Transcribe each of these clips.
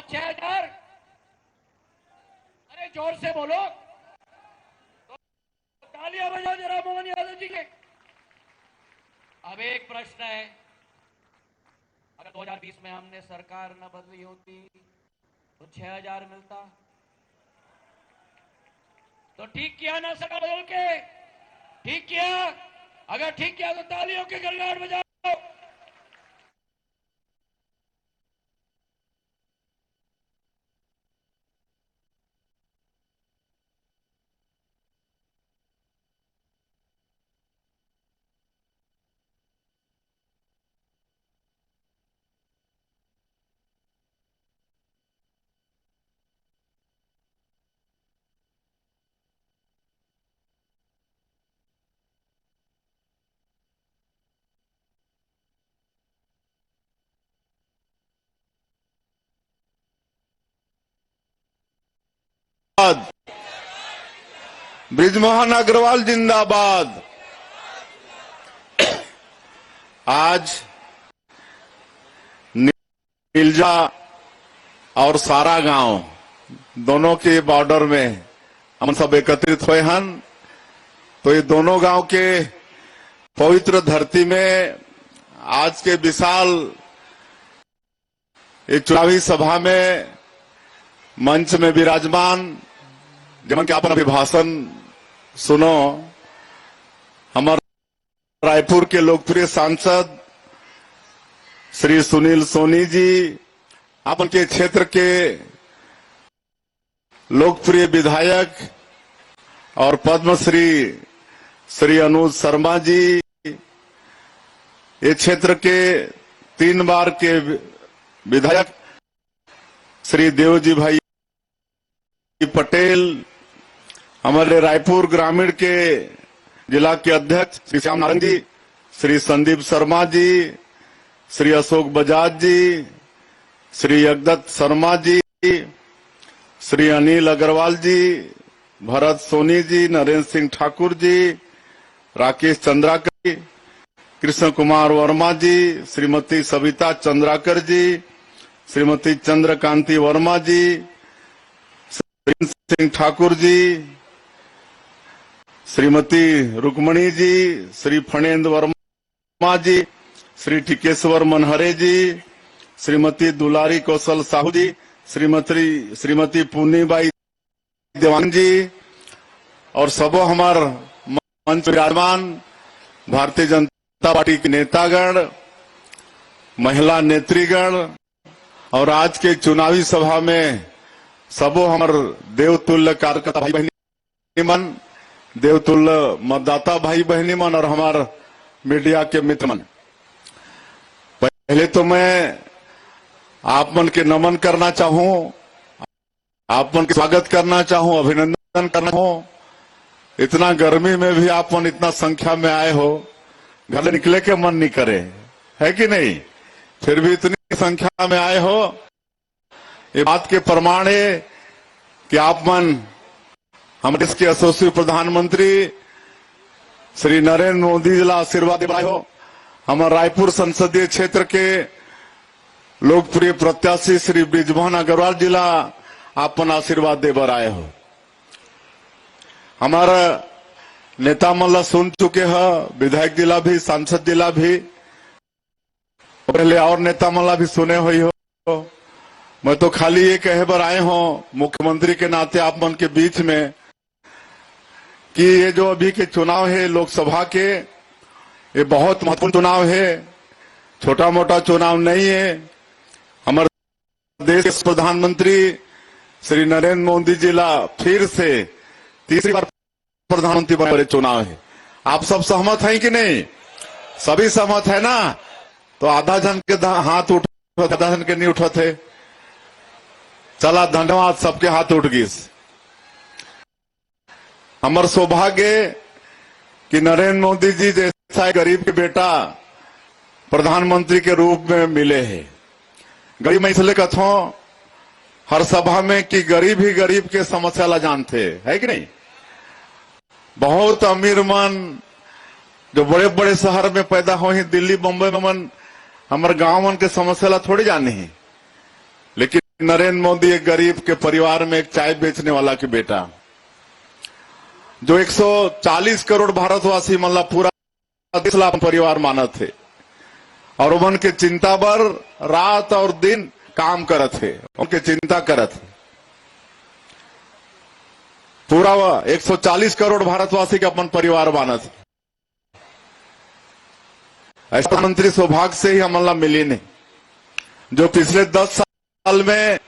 आज 6,000। अरे जोर से बोलो, तो तालियां बजाओ जरा मोहन यादव जी के। अब एक प्रश्न है, अगर 2020 में हमने सरकार न बदली होती तो 6,000 मिलता? तो ठीक किया ना सरकार बदल के? ठीक किया? अगर ठीक किया तो तालियों के गड़गड़ बजाओ। बृजमोहन अग्रवाल जिंदाबाद। आज नीलजा और सारा गांव दोनों के बॉर्डर में हम सब एकत्रित हुए हैं। तो ये दोनों गांव के पवित्र धरती में आज के विशाल एक चुनावी सभा में मंच में विराजमान जमन के अपन अभिभाषण सुनो। हमारे रायपुर के लोकप्रिय सांसद श्री सुनील सोनी जी, अपन के क्षेत्र के लोकप्रिय विधायक और पद्मश्री श्री अनुज शर्मा जी, ये क्षेत्र के 3 बार के विधायक श्री देवजी भाई पटेल, हमारे रायपुर ग्रामीण के जिला के अध्यक्ष श्री श्याम नारायण जी, श्री संदीप शर्मा जी, श्री अशोक बजाज जी, श्री यज्ञदत्त शर्मा जी, श्री अनिल अग्रवाल जी, भरत सोनी जी, नरेंद्र सिंह ठाकुर जी, राकेश चंद्राकर जी, कृष्ण कुमार वर्मा जी, श्रीमती सविता चंद्राकर जी, श्रीमती चंद्रकांति वर्मा जी, सिंह ठाकुर जी, श्रीमती रुक्मणी जी, श्री फणेन्द्र वर्मा जी, श्री टिकेश्वर मनहरे जी, श्रीमती दुलारी कौशल साहू जी, श्रीमती पूर्णिबाई देवान जी और सबो हमार मंच विराजमान भारतीय जनता पार्टी के नेतागण, महिला नेत्रीगण और आज के चुनावी सभा में सबो हमार देवतुल्य कार्यकर्ता भाई बहनी मन, देवतुल्य मतदाता भाई बहनी मन और हमार मीडिया के मित्र मन। पहले तो मैं आप मन के नमन करना चाहूं, आप मन के स्वागत करना चाहूं, अभिनंदन करना चाहूं। इतना गर्मी में भी आप मन इतना संख्या में आए हो, घर निकले के मन नहीं करे, है कि नहीं? फिर भी इतनी संख्या में आए हो, ये बात के प्रमाण है कि आप मन हमारे देश के यशस्वी प्रधानमंत्री श्री नरेंद्र मोदी जी ला आशीर्वाद दे हो। हमारे रायपुर संसदीय क्षेत्र के लोकप्रिय प्रत्याशी श्री बृजमोहन अग्रवाल जी ला आपन आशीर्वाद दे आए हो। हमारा नेता मन ला सुन चुके हैं, विधायक जिला भी, सांसद जिला भी, पहले और नेता मन ला भी सुने हुई हो। मैं तो खाली ये कहे बर आए हो मुख्यमंत्री के नाते आप मन के बीच में कि ये जो अभी के चुनाव है लोकसभा के, ये बहुत महत्वपूर्ण चुनाव है, छोटा मोटा चुनाव नहीं है। हमारे देश के प्रधानमंत्री श्री नरेंद्र मोदी जी ला फिर से तीसरी बार प्रधानमंत्री बने चुनाव है। आप सब सहमत हैं कि नहीं? सभी सहमत है ना? तो आधा जन के हाथ उठा, आधा जन के नहीं उठा थे। चला, धन्यवाद, सबके हाथ उठ गए। हमार सौभाग्य कि नरेंद्र मोदी जी जैसा गरीब के बेटा प्रधानमंत्री के रूप में मिले हैं। गरीब मैं इसलिए कहता हूं हर सभा में कि गरीब ही गरीब के समस्या ला जानते है कि नहीं? बहुत अमीर मन जो बड़े बड़े शहर में पैदा हुए, दिल्ली बम्बई में मन, हमारे गांव मन के समस्या ला थोड़ी जाने हैं। लेकिन नरेंद्र मोदी एक गरीब के परिवार में एक चाय बेचने वाला के बेटा, जो 140 करोड़ भारतवासी मतलब पूरा देश ला परिवार मानत थे और उमन के चिंता पर रात और दिन काम करत थे, उनके चिंता करत थे। पूरा 140 करोड़ भारतवासी के अपन परिवार मानत। ऐसा मंत्री सौभाग्य से ही हमला मिली नहीं, जो पिछले 10 साल में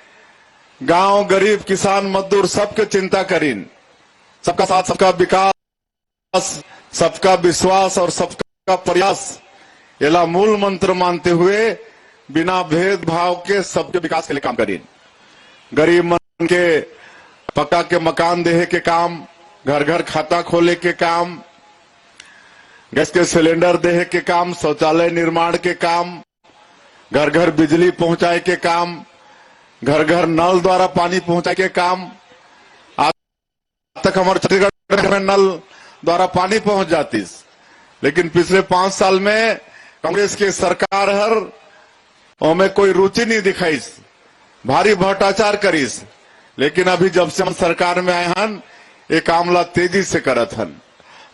गांव, गरीब, किसान, मजदूर सबके चिंता करीन, सबका साथ, सबका विकास, सबका विश्वास और सबका प्रयास एला मूल मंत्र मानते हुए बिना भेदभाव के सबके विकास के लिए काम करीन। गरीब मन के पक्का के मकान देहे के काम, घर घर खाता खोले के काम, गैस के सिलेंडर देहे के काम, शौचालय निर्माण के काम, घर घर बिजली पहुंचाए के काम, घर घर नल द्वारा पानी पहुंचाए के काम। आज तक हमारे छत्तीसगढ़ में नल द्वारा पानी पहुंच जाती, लेकिन पिछले 5 साल में कांग्रेस की सरकार में कोई रुचि नहीं दिखाई, भारी भ्रष्टाचार करीस। लेकिन अभी जब से हम सरकार में आए हन, ये कामला तेजी से करत हन।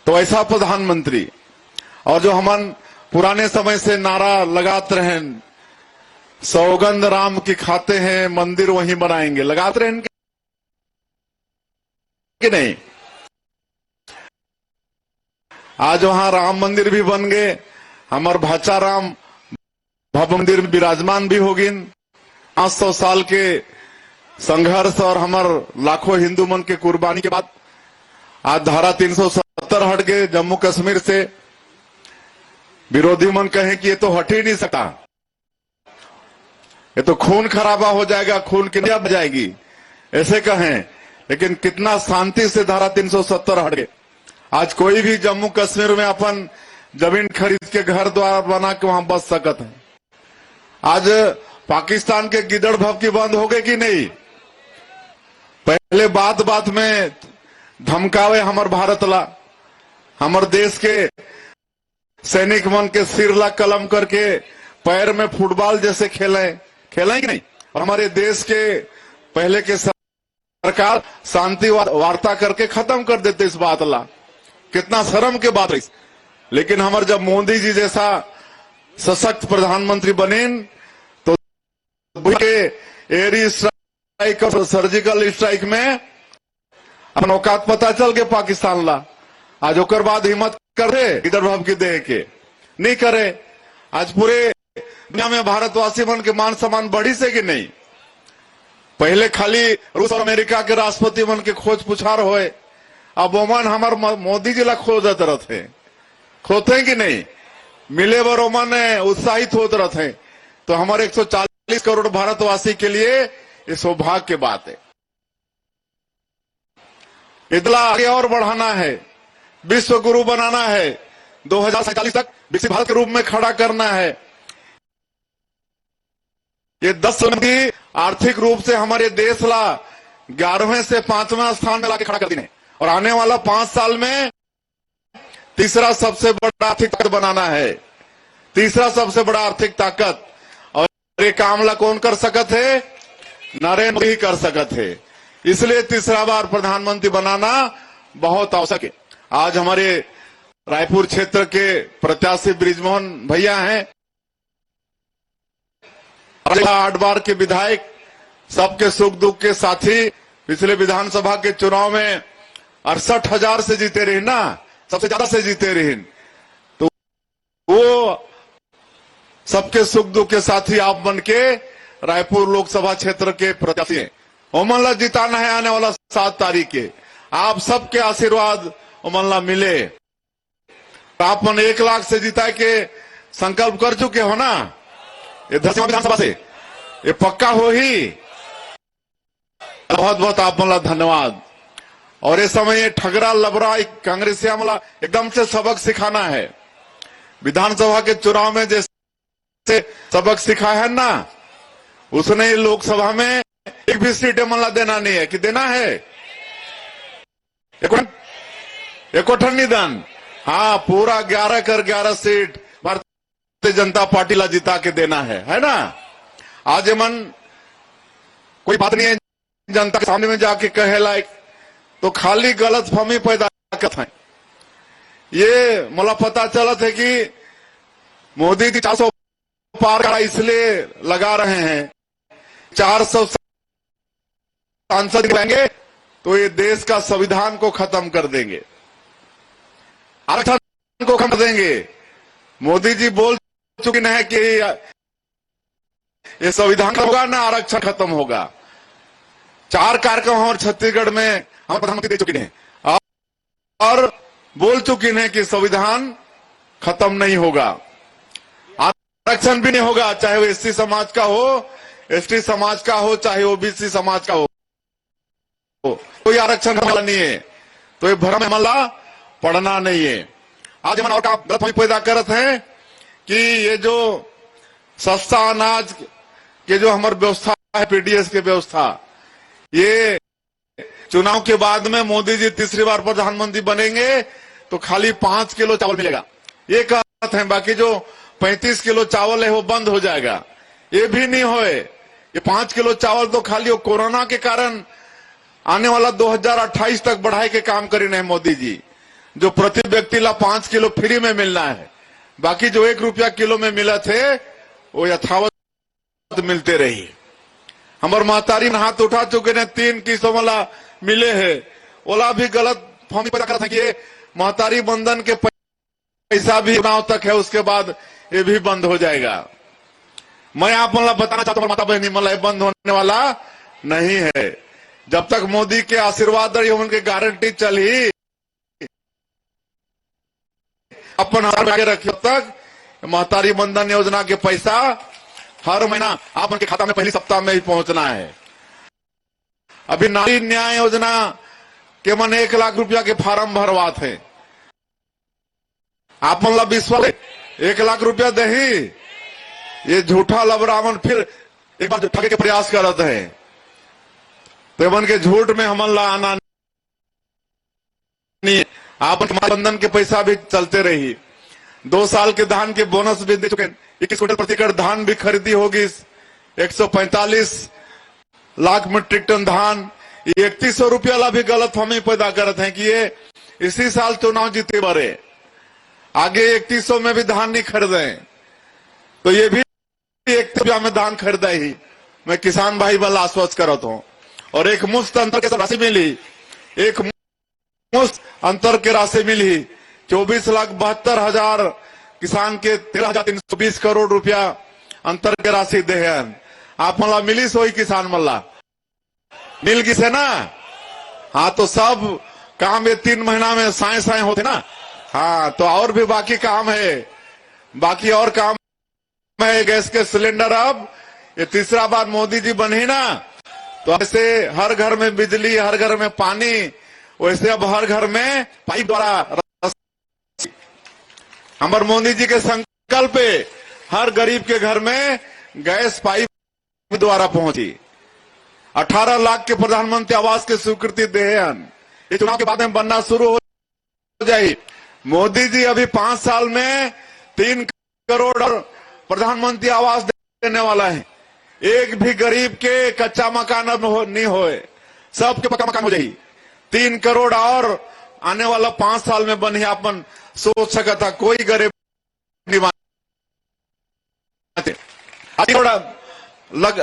तो ऐसा प्रधानमंत्री, और जो हमन पुराने समय से नारा लगाते रहे, सौगंध राम की खाते हैं, मंदिर वहीं बनाएंगे, लगाते रहे कि नहीं? आज वहां राम मंदिर भी बन गए, हमार भाचा राम भव्य मंदिर में विराजमान भी होगी। 500 साल के संघर्ष और हमार लाखों हिंदू मन के कुर्बानी के बाद आज धारा 370 हट गए जम्मू कश्मीर से। विरोधी मन कहे कि ये तो हट ही नहीं सकता, ये तो खून खराबा हो जाएगा, खून की नदियां बह जाएगी, ऐसे कहें। लेकिन कितना शांति से धारा 370 हट गए। आज कोई भी जम्मू कश्मीर में अपन जमीन खरीद के घर द्वार बना के वहां बस सकत है। आज पाकिस्तान के गिदड़ भभकी बंद हो गए कि नहीं? पहले बात बात में धमकावे हमर भारत ला, हमर देश के सैनिक मन के सिर ला कलम करके पैर में फुटबॉल जैसे खेलें कि नहीं? और हमारे देश के पहले के सरकार शांति वार्ता करके खत्म कर देते इस बात ला। कितना शर्म के बात है। लेकिन हमारे जब मोदी जी जैसा सशक्त प्रधानमंत्री बने तो एयर स्ट्राइक और सर्जिकल स्ट्राइक में अपन औकात पता चल के पाकिस्तान ला। आज ओकर बाद हिम्मत करे इधर भाव की दे के नहीं करे। आज पूरे दुनिया में भारतवासी मन के मान सम्मान बढ़ी से कि नहीं? पहले खाली रूस और अमेरिका के राष्ट्रपति मन के खोज पुछार होए, अब ओमन हमार मोदी जी ला खोजत रहते, खोते कि नहीं? मिले बर ओमन उत्साहित होते रहते। तो हमारे 140 करोड़ भारतवासी के लिए ये सौभाग्य की बात है। इतना आगे और बढ़ाना है, विश्व गुरु बनाना है, 2047 तक विकसित भारत के रूप में खड़ा करना है। ये 10 साल की आर्थिक रूप से हमारे देश ला 11वें से 5वें स्थान में लाके खड़ा कर देने, और आने वाला 5 साल में तीसरा सबसे बड़ा आर्थिक ताकत बनाना है। तीसरा सबसे बड़ा आर्थिक ताकत, और ये कामला कौन कर सकत है? नरेंद्र मोदी कर सकत है। इसलिए तीसरा बार प्रधानमंत्री बनाना बहुत आवश्यक है। आज हमारे रायपुर क्षेत्र के प्रत्याशी बृजमोहन भैया हैं, 8 बार के विधायक, सबके सुख दुख के साथी। पिछले विधानसभा के चुनाव में 68,000 से जीते रहे ना, सबसे ज्यादा से जीते रहे। तो वो सबके सुख दुख के साथी आप बन के रायपुर लोकसभा क्षेत्र के प्रत्याशी हैं। ओमनला जिताना है आने वाला 7 तारीख के। आप सबके आशीर्वाद ओमनला मिले। आप मन 1 लाख से जिता के संकल्प कर चुके हो ना, ये धरसीमा विधानसभा से ये पक्का हो ही। बहुत बहुत आप मनला धन्यवाद। और इस समय ये ठगरा लबरा कांग्रेसिया मला एकदम से सबक सिखाना है। विधानसभा के चुनाव में जैसे सबक सिखाया है ना, उसने लोकसभा में एक भी सीट मला देना नहीं है कि देना है? एक निदान, हाँ, पूरा 11 कर 11 सीट भारतीय जनता पार्टी ला जिता के देना है ना। आज मन कोई बात नहीं है जनता के सामने में जाके कहे लायक, तो खाली गलत फहमी पैदा करते हैं। ये मला पता चलत है कि मोदी जी 400 पार का इसलिए लगा रहे हैं, 400 सांसद रहेंगे तो ये देश का संविधान को खत्म कर देंगे, आरक्षण को खत्म कर देंगे। मोदी जी बोल चुके हैं कि ये संविधान होगा ना आरक्षण खत्म होगा। 4 कार्यक्रम और छत्तीसगढ़ में हमारे प्रधानमंत्री दे चुके हैं और बोल चुके हैं कि संविधान खत्म नहीं होगा, आरक्षण भी नहीं होगा, चाहे वो एससी समाज का हो, एसटी समाज का हो, चाहे ओबीसी समाज का हो, कोई आरक्षण वाला नहीं है। तो ये भ्रम हमला पढ़ना नहीं है। आज हम और का गलतफहमी पैदा करते हैं कि ये जो सस्ता अनाज के जो हमारी व्यवस्था है, पीडीएस की व्यवस्था, ये चुनाव के बाद में मोदी जी तीसरी बार प्रधानमंत्री बनेंगे तो खाली 5 किलो चावल मिलेगा, ये कहते हैं। बाकी जो 35 किलो चावल है वो बंद हो जाएगा, ये भी नहीं होए। ये 5 किलो चावल तो खाली वो कोरोना के कारण आने वाला 2028 तक बढ़ाए के काम करें है मोदी जी, जो प्रति व्यक्ति ला 5 किलो फ्री में मिलना है। बाकी जो 1 रुपया किलो में मिला थे वो यथावत मिलते रही। हमारे महतारी हाथ उठा चुके ने 3 किस्तों वाला मिले है, ओला भी गलत फहमी पैदा करता है कि ये महतारी बंधन के पैसा भी चुनाव तक है, उसके बाद ये भी बंद हो जाएगा। मैं आप मतलब बताना चाहता हूँ माता बहनी, मतलब बंद होने वाला नहीं है। जब तक मोदी के आशीर्वाद रही उनकी गारंटी चली अपन आगे रखिए, तब तक महतारी बंधन योजना के पैसा हर महीना आप उनके खाता में पहली सप्ताह में ही पहुंचना है। अभी नारी न्याय योजना के मन 1 लाख रुपया के फार्म भरवा थे, आप मतलब विश्वास 1 लाख रुपया दे ही, ये झूठा लबरामन फिर एक बार ठगे के प्रयास करते हैं। तो मन के झूठ में हमन ला आना नहीं। आप बंधन के पैसा भी चलते रही, 2 साल के धान के बोनस भी दे चुके हैं, 21 क्विंटल प्रति एकड़ धान भी खरीदी होगी, 145 लाख मीट्रिक टन धान। 3100 रुपया ला भी गलत फहमी पैदा करते हैं कि ये इसी साल चुनाव जीते बारे, आगे 3100 में भी धान नहीं खरीदे, तो ये भी 3100 में धान खरीदा ही। मैं किसान भाई वाला आश्वस्त करता हूं। और एक मुफ्त अंतर के राशि मिली, एक मुफ्त अंतर के राशि मिली 24,72,000 किसान के 13,320 करोड़ रुपया अंतर के राशि दे हैं। आप मला मिली सोई किसान मल्ला मिल गई से ना। हाँ तो सब काम ये 3 महीना में साए साए होते ना। हाँ तो और भी बाकी काम है, बाकी और काम है। गैस के सिलेंडर अब ये तीसरा बार मोदी जी बने ना, तो ऐसे हर घर में बिजली, हर घर में पानी, वैसे अब हर घर में पाइप द्वारा। हमारे मोदी जी के संकल्प पे हर गरीब के घर में गैस पाइप द्वारा पहुंची। 18 लाख के प्रधानमंत्री आवास की स्वीकृति दे हैं, ये चुनाव के बाद में बनना शुरू हो जाए। मोदी जी अभी 5 साल में 3 करोड़ प्रधानमंत्री आवास देने वाला है। एक भी गरीब के कच्चा मकान अब नहीं होए, सबके पक्का मकान हो जाए। 3 करोड़ और आने वाला 5 साल में बने, अपन सोच सका था कोई गरीब नहीं बनते।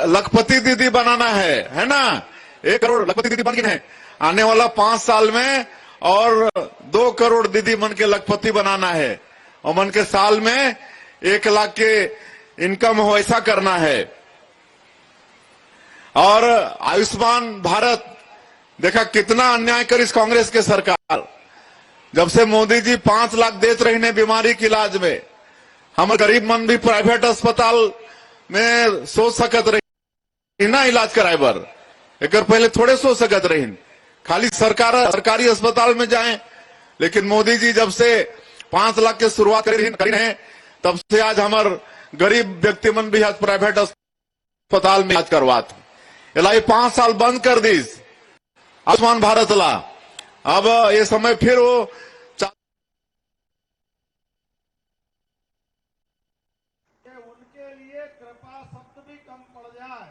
लखपति दीदी बनाना है ना, 1 करोड़ लखपति दीदी बन गई है। आने वाला 5 साल में और 2 करोड़ दीदी बन के लखपति बनाना है, और मन के साल में 1 लाख के इनकम हो, ऐसा करना है। और आयुष्मान भारत देखा कितना अन्याय कर इस कांग्रेस के सरकार। जब से मोदी जी 5 लाख देते रहे ने बीमारी के इलाज में, हम गरीब मन भी प्राइवेट अस्पताल में सोच सकत रही ना इलाज कराए बर, एक पहले थोड़े सोच सकत रही, खाली सरकारी अस्पताल में जाएं। लेकिन मोदी जी जब से 5 लाख के शुरुआत करी है, तब से आज हमारे गरीब व्यक्ति मन भी आज प्राइवेट अस्पताल में इलाज करवाते। 5 साल बंद कर दी आयुष्मान भारत ला। अब ये समय फिर वो उनके लिए कृपा शब्द भी कम पड़ जाए।